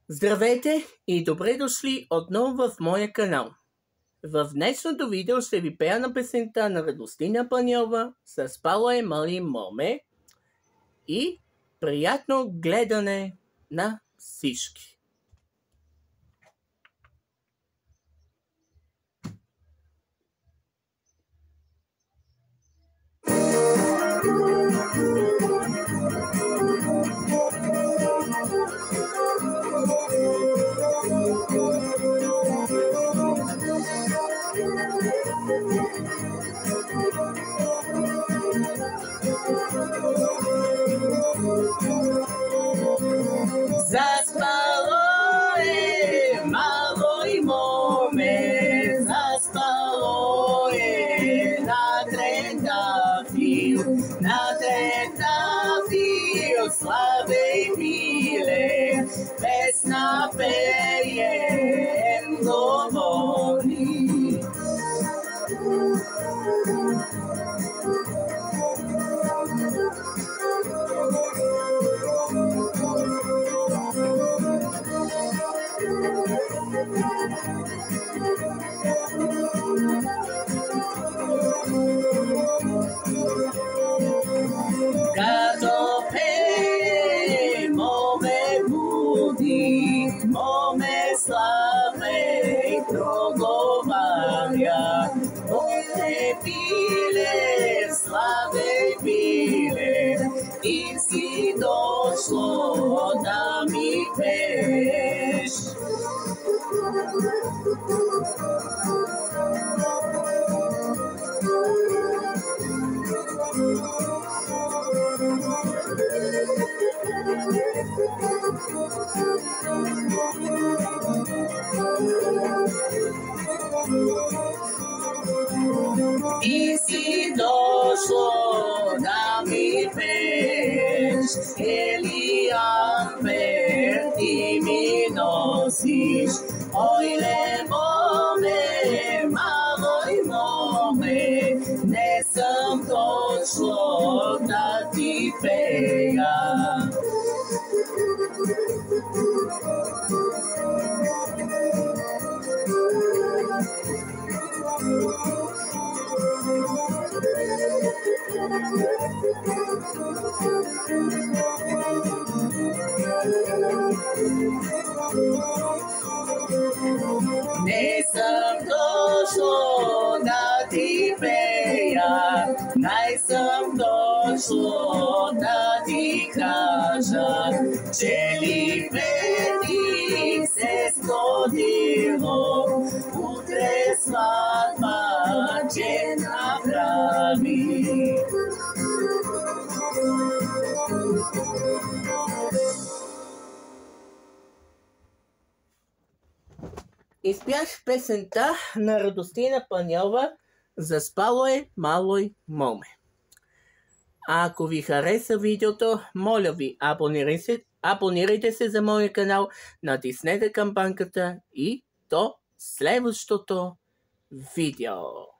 Здравейте и добре дошли отново в моя канал. В днешното видео ще ви пея на песента на Радостина Панйова с Пало е мали моме и приятно гледане на всички. Заспало е малой моме, заспало е на трентафил, славей миле, песна пеем говори. Като пее моме буди, моме славей проговаря, моме пиле, славей пиле, и си дошло да ми пееш. Ти си дошло да ми пееш, Елианвер ти ми носиш. Ойле моме, малой моме, не съм дошло да ти пея. Не съм дошло да ти пея, най съм дошло да ти кажа, че ли преди се сгодило, утре сватба че направи. Изпях песента на Радостина Панйова "Заспало е малой моме". Ако ви хареса видеото, моля ви, абонирайте се за моя канал, натиснете камбанката и до следващото видео.